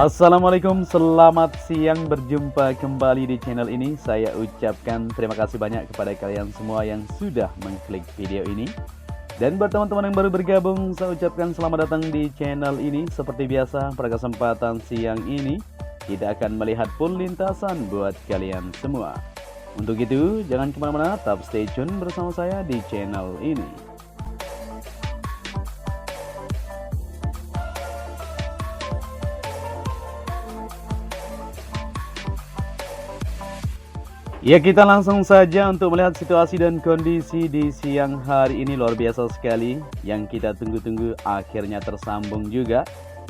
Assalamualaikum, selamat siang, berjumpa kembali di channel ini. Saya ucapkan terima kasih banyak kepada kalian semua yang sudah mengklik video ini. Dan buat teman-teman yang baru bergabung, saya ucapkan selamat datang di channel ini. Seperti biasa, pada kesempatan siang ini, kita akan melihat full lintasan buat kalian semua. Untuk itu, jangan kemana-mana, tetap stay tune bersama saya di channel ini. Ya, kita langsung saja untuk melihat situasi dan kondisi di siang hari ini. Luar biasa sekali, yang kita tunggu-tunggu akhirnya tersambung juga.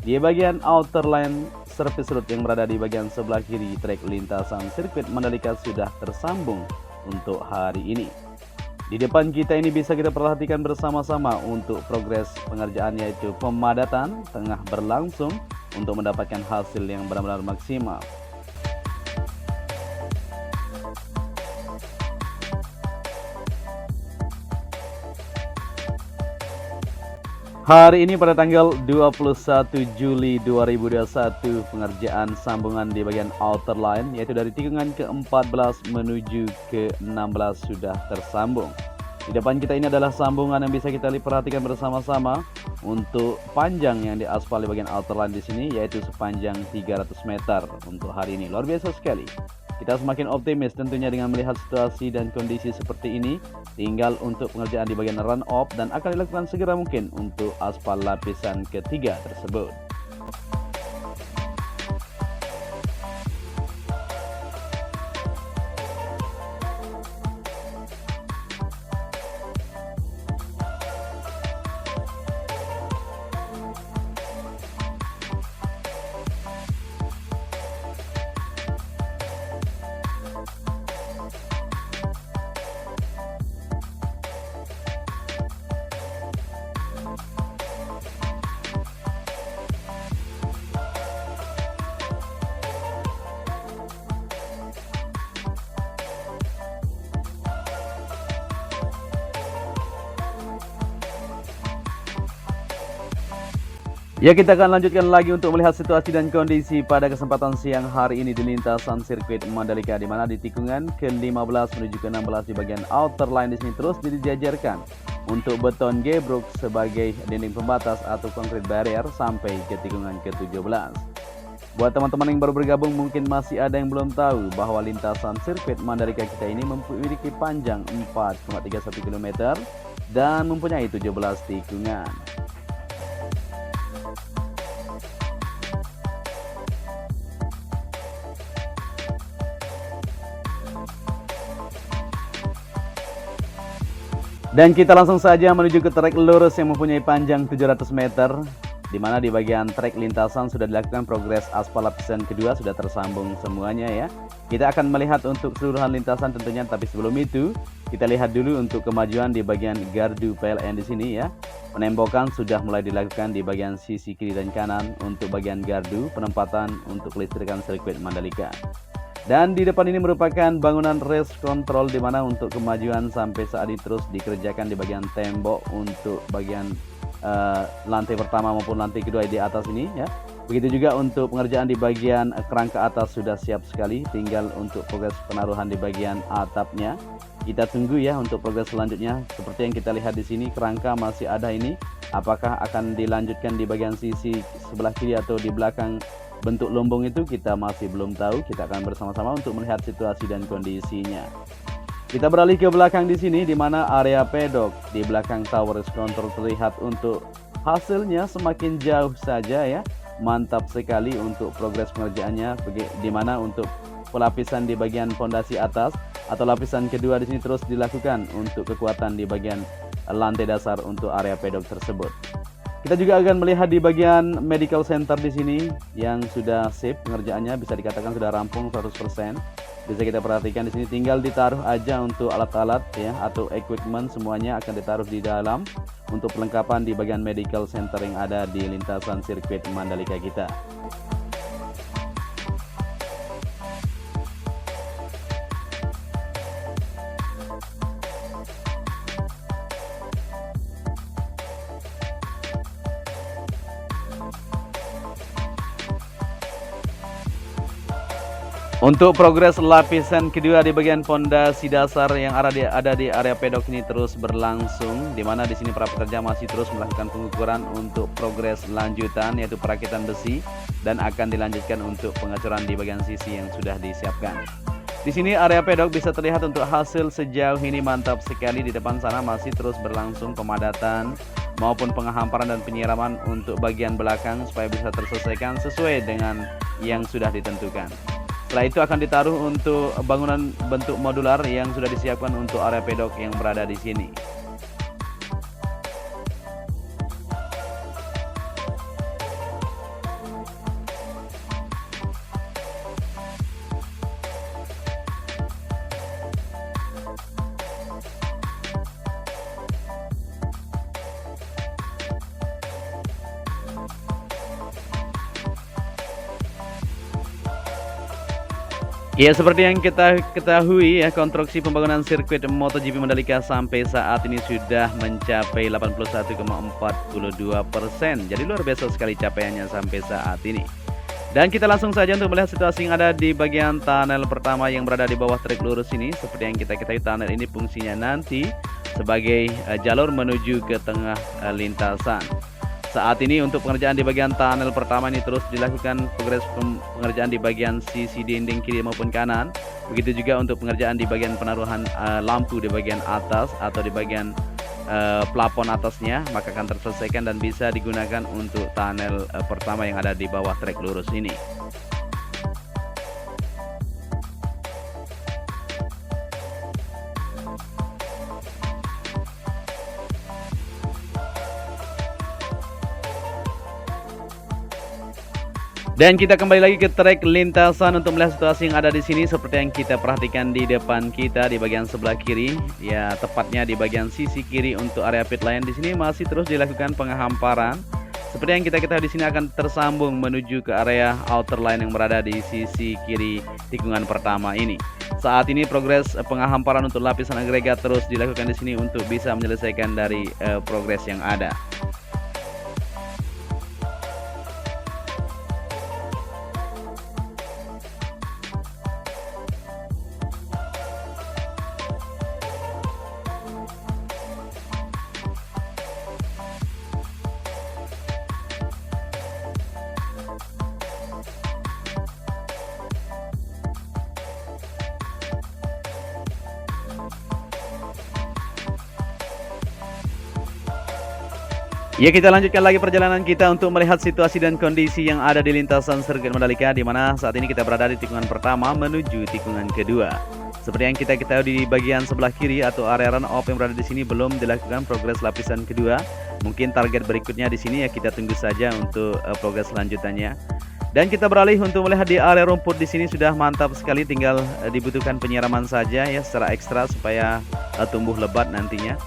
Di bagian outer line service road yang berada di bagian sebelah kiri trek lintasan sirkuit Mandalika sudah tersambung untuk hari ini. Di depan kita ini bisa kita perhatikan bersama-sama untuk progres pengerjaan, yaitu pemadatan tengah berlangsung untuk mendapatkan hasil yang benar-benar maksimal. Hari ini pada tanggal 21 Juli 2021, pengerjaan sambungan di bagian outer line, yaitu dari tikungan ke-14 menuju ke-16 sudah tersambung. Di depan kita ini adalah sambungan yang bisa kita perhatikan bersama-sama untuk panjang yang diaspal di bagian outer line di sini, yaitu sepanjang 300 meter untuk hari ini. Luar biasa sekali. Kita semakin optimis tentunya dengan melihat situasi dan kondisi seperti ini. Tinggal untuk pengerjaan di bagian run off dan akan dilakukan segera mungkin untuk aspal lapisan ketiga tersebut. Ya, kita akan lanjutkan lagi untuk melihat situasi dan kondisi pada kesempatan siang hari ini di lintasan sirkuit Mandalika, di mana di tikungan ke-15 menuju ke-16 di bagian outer line di sini terus dijajarkan untuk beton gebruk sebagai dinding pembatas atau concrete barrier sampai ke tikungan ke-17. Buat teman-teman yang baru bergabung, mungkin masih ada yang belum tahu bahwa lintasan sirkuit Mandalika kita ini memiliki panjang 4,31 km dan mempunyai 17 tikungan. Dan kita langsung saja menuju ke trek lurus yang mempunyai panjang 700 meter, di mana di bagian trek lintasan sudah dilakukan progres aspal lapisan kedua, sudah tersambung semuanya ya. Kita akan melihat untuk keseluruhan lintasan tentunya, tapi sebelum itu kita lihat dulu untuk kemajuan di bagian gardu PLN di sini ya. Penembokan sudah mulai dilakukan di bagian sisi kiri dan kanan untuk bagian gardu, penempatan untuk kelistrikan sirkuit Mandalika. Dan di depan ini merupakan bangunan race control, di mana untuk kemajuan sampai saat ini terus dikerjakan di bagian tembok untuk bagian lantai pertama maupun lantai kedua di atas ini ya. Begitu juga untuk pengerjaan di bagian kerangka atas sudah siap sekali, tinggal untuk progres penaruhan di bagian atapnya. Kita tunggu ya untuk progres selanjutnya. Seperti yang kita lihat di sini, kerangka masih ada ini. Apakah akan dilanjutkan di bagian sisi sebelah kiri atau di belakang bentuk lumbung itu, kita masih belum tahu. Kita akan bersama-sama untuk melihat situasi dan kondisinya. Kita beralih ke belakang di sini, di mana area pedok di belakang tower control terlihat untuk hasilnya semakin jauh saja ya. Mantap sekali untuk progres pengerjaannya, di mana untuk pelapisan di bagian fondasi atas atau lapisan kedua di sini terus dilakukan untuk kekuatan di bagian lantai dasar untuk area pedok tersebut. Kita juga akan melihat di bagian medical center di sini yang sudah sip pengerjaannya, bisa dikatakan sudah rampung 100%. Bisa kita perhatikan di sini tinggal ditaruh aja untuk alat-alat ya atau equipment, semuanya akan ditaruh di dalam untuk perlengkapan di bagian medical center yang ada di lintasan sirkuit Mandalika kita. Untuk progres lapisan kedua di bagian pondasi dasar yang ada di area pedok ini terus berlangsung, di mana di sini para pekerja masih terus melakukan pengukuran untuk progres lanjutan yaitu perakitan besi dan akan dilanjutkan untuk pengecoran di bagian sisi yang sudah disiapkan. Di sini area pedok bisa terlihat untuk hasil sejauh ini mantap sekali. Di depan sana masih terus berlangsung pemadatan maupun penghamparan dan penyiraman untuk bagian belakang supaya bisa terselesaikan sesuai dengan yang sudah ditentukan. Setelah itu akan ditaruh untuk bangunan bentuk modular yang sudah disiapkan untuk area pedok yang berada di sini. Ya, seperti yang kita ketahui ya, konstruksi pembangunan sirkuit MotoGP Mandalika sampai saat ini sudah mencapai 81,42%. Jadi luar biasa sekali capaiannya sampai saat ini. Dan kita langsung saja untuk melihat situasi yang ada di bagian tunnel pertama yang berada di bawah trek lurus ini. Seperti yang kita ketahui, tunnel ini fungsinya nanti sebagai jalur menuju ke tengah lintasan. Saat ini untuk pengerjaan di bagian tunnel pertama ini terus dilakukan progres pengerjaan di bagian sisi dinding kiri maupun kanan. Begitu juga untuk pengerjaan di bagian penaruhan lampu di bagian atas atau di bagian plafon atasnya, maka akan terselesaikan dan bisa digunakan untuk tunnel pertama yang ada di bawah trek lurus ini. Dan kita kembali lagi ke trek lintasan untuk melihat situasi yang ada di sini. Seperti yang kita perhatikan di depan kita di bagian sebelah kiri, ya tepatnya di bagian sisi kiri untuk area pit lane, di sini masih terus dilakukan penghamparan. Seperti yang kita ketahui, di sini akan tersambung menuju ke area outer line yang berada di sisi kiri tikungan pertama ini. Saat ini progres penghamparan untuk lapisan agregat terus dilakukan di sini untuk bisa menyelesaikan dari progres yang ada. Ya, kita lanjutkan lagi perjalanan kita untuk melihat situasi dan kondisi yang ada di lintasan sirkuit Mandalika, di mana saat ini kita berada di tikungan pertama menuju tikungan kedua. Seperti yang kita ketahui, di bagian sebelah kiri atau area run off yang berada di sini belum dilakukan progres lapisan kedua. Mungkin target berikutnya di sini ya kita tunggu saja untuk progres lanjutannya. Dan kita beralih untuk melihat di area rumput di sini sudah mantap sekali, tinggal dibutuhkan penyiraman saja ya secara ekstra supaya tumbuh lebat nantinya.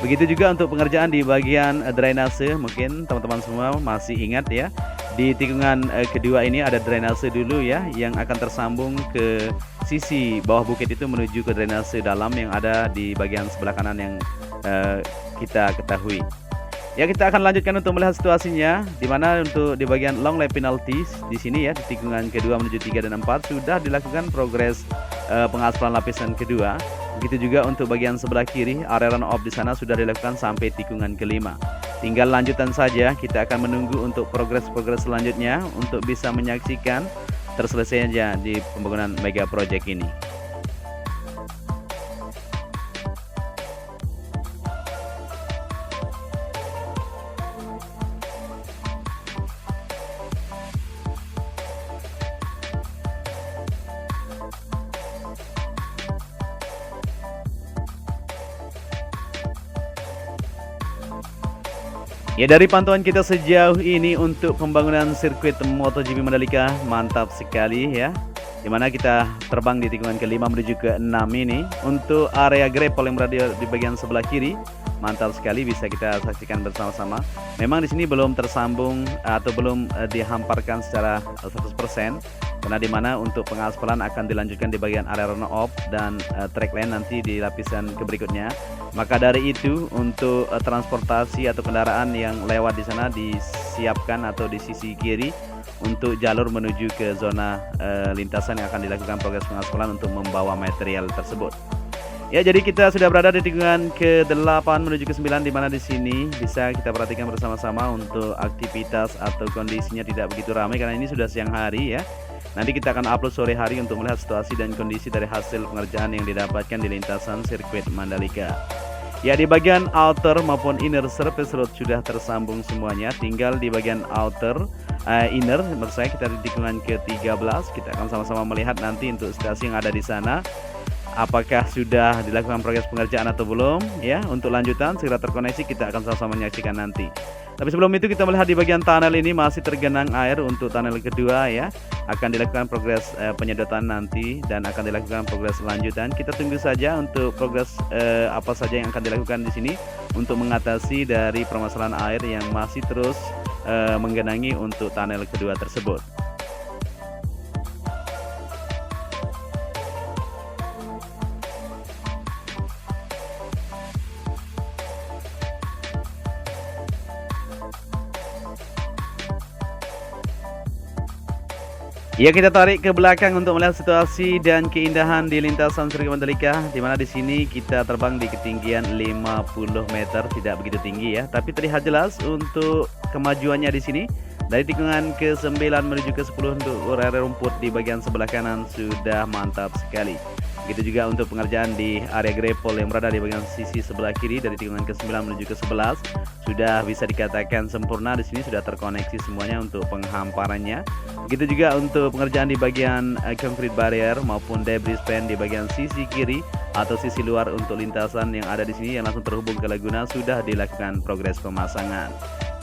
Begitu juga untuk pengerjaan di bagian drainase, mungkin teman-teman semua masih ingat ya, di tikungan kedua ini ada drainase dulu ya, yang akan tersambung ke sisi bawah bukit itu menuju ke drainase dalam yang ada di bagian sebelah kanan yang kita ketahui. Ya, kita akan lanjutkan untuk melihat situasinya, di mana untuk di bagian long lap penalties di sini ya, di tikungan kedua menuju 3 dan 4 sudah dilakukan progres pengaspalan lapisan kedua. Begitu juga untuk bagian sebelah kiri, area run off di sana sudah dilakukan sampai tikungan kelima. Tinggal lanjutan saja, kita akan menunggu untuk progres-progres selanjutnya untuk bisa menyaksikan terselesainya di pembangunan mega project ini. Ya, dari pantauan kita sejauh ini untuk pembangunan sirkuit MotoGP Mandalika mantap sekali ya. Dimana kita terbang di tikungan kelima menuju ke 6 ini. Untuk area grapple yang berada di bagian sebelah kiri mantap sekali, bisa kita saksikan bersama-sama. Memang di sini belum tersambung atau belum dihamparkan secara 100%. Karena dimana untuk pengaspalan akan dilanjutkan di bagian area run off dan track lane nanti di lapisan berikutnya. Maka dari itu untuk transportasi atau kendaraan yang lewat di sana disiapkan atau di sisi kiri untuk jalur menuju ke zona lintasan yang akan dilakukan progres pengaspalan untuk membawa material tersebut. Ya, jadi kita sudah berada di tikungan ke-8 menuju ke-9, di mana di sini bisa kita perhatikan bersama-sama untuk aktivitas atau kondisinya tidak begitu ramai karena ini sudah siang hari ya. Nanti kita akan upload sore hari untuk melihat situasi dan kondisi dari hasil pengerjaan yang didapatkan di lintasan sirkuit Mandalika. Ya, di bagian outer maupun inner surface road sudah tersambung semuanya. Tinggal di bagian outer inner, maksud saya kita di tikungan ke-13. Kita akan sama-sama melihat nanti untuk situasi yang ada di sana. Apakah sudah dilakukan progres pengerjaan atau belum ya. Untuk lanjutan segera terkoneksi, kita akan sama-sama menyaksikan nanti. Tapi sebelum itu kita melihat di bagian tunnel ini masih tergenang air untuk tunnel kedua ya. Akan dilakukan progres penyedotan nanti dan akan dilakukan progres lanjutan. Kita tunggu saja untuk progres apa saja yang akan dilakukan di sini untuk mengatasi dari permasalahan air yang masih terus menggenangi untuk tunnel kedua tersebut. Ya, kita tarik ke belakang untuk melihat situasi dan keindahan di lintasan sirkuit Mandalika, di mana di sini kita terbang di ketinggian 50 meter, tidak begitu tinggi ya, tapi terlihat jelas untuk kemajuannya di sini. Dari tikungan ke-9 menuju ke-10 untuk area rumput di bagian sebelah kanan sudah mantap sekali. Begitu juga untuk pengerjaan di area grapple yang berada di bagian sisi sebelah kiri dari tikungan ke-9 menuju ke-11 sudah bisa dikatakan sempurna. Di sini sudah terkoneksi semuanya untuk penghamparannya. Begitu juga untuk pengerjaan di bagian concrete barrier maupun debris span di bagian sisi kiri atau sisi luar untuk lintasan yang ada di sini yang langsung terhubung ke Laguna sudah dilakukan progres pemasangan.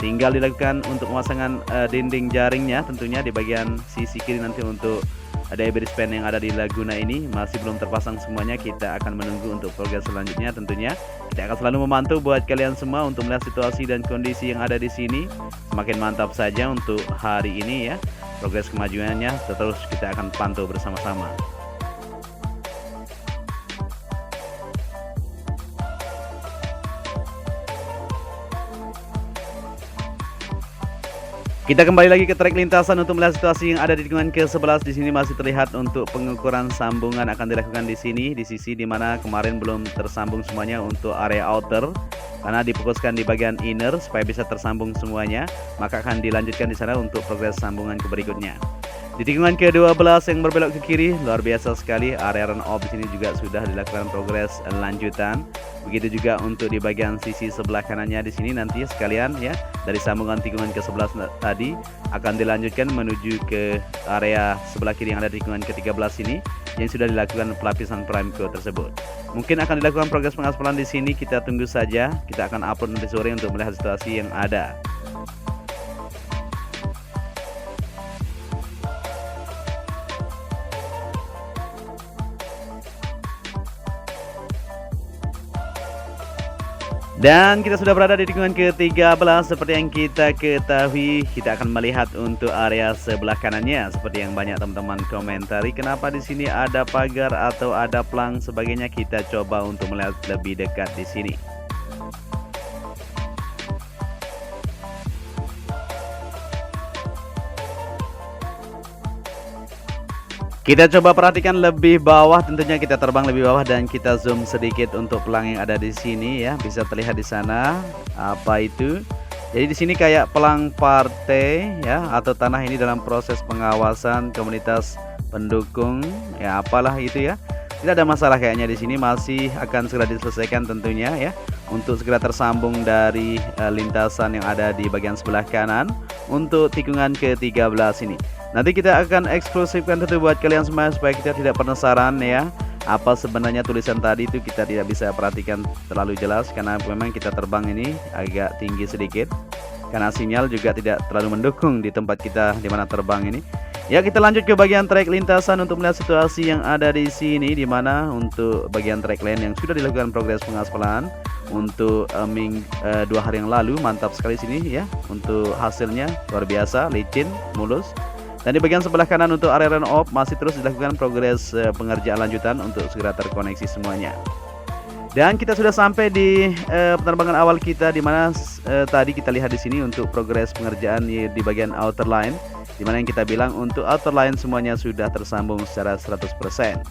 Tinggal dilakukan untuk pemasangan dinding jaringnya tentunya di bagian sisi kiri nanti untuk debris span yang ada di Laguna ini masih belum terpasang semuanya. Kita akan menunggu untuk progres selanjutnya tentunya. Kita akan selalu memantau buat kalian semua untuk melihat situasi dan kondisi yang ada di sini. Semakin mantap saja untuk hari ini ya. Progres kemajuannya terus kita akan pantau bersama-sama. Kita kembali lagi ke trek lintasan untuk melihat situasi yang ada di tikungan ke-11. Di sini masih terlihat untuk pengukuran sambungan akan dilakukan di sini, di sisi di mana kemarin belum tersambung semuanya untuk area outer. Karena difokuskan di bagian inner supaya bisa tersambung semuanya, maka akan dilanjutkan di sana untuk progres sambungan ke berikutnya. Di tikungan ke-12 yang berbelok ke kiri, luar biasa sekali area run off di sini juga sudah dilakukan progres lanjutan. Begitu juga untuk di bagian sisi sebelah kanannya di sini nanti sekalian ya, dari sambungan tikungan ke-11 tadi akan dilanjutkan menuju ke area sebelah kiri yang ada di tikungan ke-13 ini yang sudah dilakukan pelapisan prime coat tersebut. Mungkin akan dilakukan progres pengaspalan di sini, kita tunggu saja. Kita akan upload nanti sore untuk melihat situasi yang ada. Dan kita sudah berada di tikungan ke-13. Seperti yang kita ketahui, kita akan melihat untuk area sebelah kanannya seperti yang banyak teman-teman komentari, kenapa di sini ada pagar atau ada plang sebagainya. Kita coba untuk melihat lebih dekat di sini. Kita coba perhatikan lebih bawah, tentunya kita terbang lebih bawah dan kita zoom sedikit untuk pelang yang ada di sini ya. Bisa terlihat di sana apa itu. Jadi di sini kayak pelang partai ya, atau tanah ini dalam proses pengawasan komunitas pendukung ya, apalah itu ya. Tidak ada masalah kayaknya di sini, masih akan segera diselesaikan tentunya ya. Untuk segera tersambung dari lintasan yang ada di bagian sebelah kanan untuk tikungan ke-13 ini. Nanti kita akan eksklusifkan tentu buat kalian semua supaya kita tidak penasaran ya, apa sebenarnya tulisan tadi itu kita tidak bisa perhatikan terlalu jelas karena memang kita terbang ini agak tinggi sedikit. Karena sinyal juga tidak terlalu mendukung di tempat kita di mana terbang ini. Ya, kita lanjut ke bagian trek lintasan untuk melihat situasi yang ada di sini, di mana untuk bagian trek lane yang sudah dilakukan progres pengaspalan untuk 2 hari yang lalu. Mantap sekali sini ya, untuk hasilnya luar biasa, licin, mulus. Dan di bagian sebelah kanan untuk area run off masih terus dilakukan progres pengerjaan lanjutan untuk segera terkoneksi semuanya. Dan kita sudah sampai di penerbangan awal kita, di mana tadi kita lihat di sini untuk progres pengerjaan di bagian outer line, di dimana yang kita bilang untuk outerline semuanya sudah tersambung secara 100%.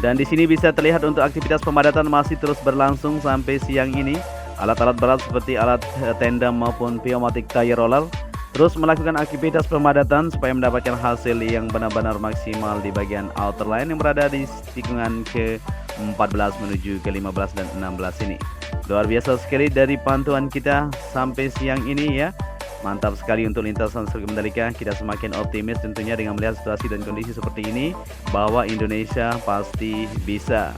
Dan di sini bisa terlihat untuk aktivitas pemadatan masih terus berlangsung sampai siang ini. Alat-alat berat seperti alat tenda maupun pneumatic tire roller terus melakukan aktivitas pemadatan supaya mendapatkan hasil yang benar-benar maksimal di bagian outerline yang berada di tikungan ke-14 menuju ke-15 dan 16 ini. Luar biasa sekali dari pantauan kita sampai siang ini ya. Mantap sekali untuk lintasan sirkuit Mandalika. Kita semakin optimis tentunya dengan melihat situasi dan kondisi seperti ini bahwa Indonesia pasti bisa.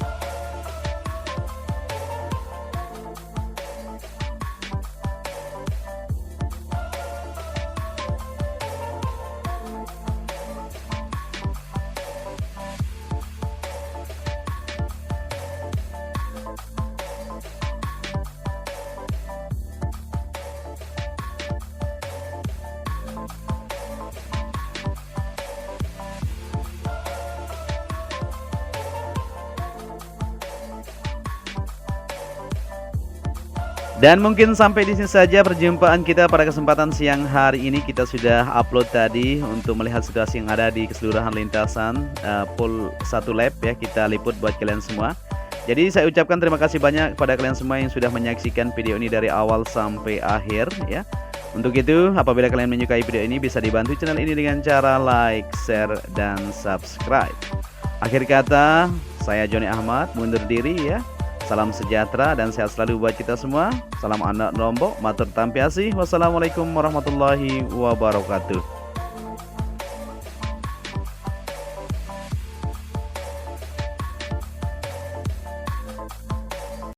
Dan mungkin sampai di sini saja perjumpaan kita pada kesempatan siang hari ini. Kita sudah upload tadi untuk melihat situasi yang ada di keseluruhan lintasan pool 1 lap ya, kita liput buat kalian semua. Jadi saya ucapkan terima kasih banyak kepada kalian semua yang sudah menyaksikan video ini dari awal sampai akhir ya. Untuk itu, apabila kalian menyukai video ini, bisa dibantu channel ini dengan cara like, share, dan subscribe. Akhir kata, saya Joni Ahmad mundur diri ya. Salam sejahtera dan sehat selalu buat kita semua. Salam anak Lombok, matur tampiasi. Wassalamualaikum warahmatullahi wabarakatuh.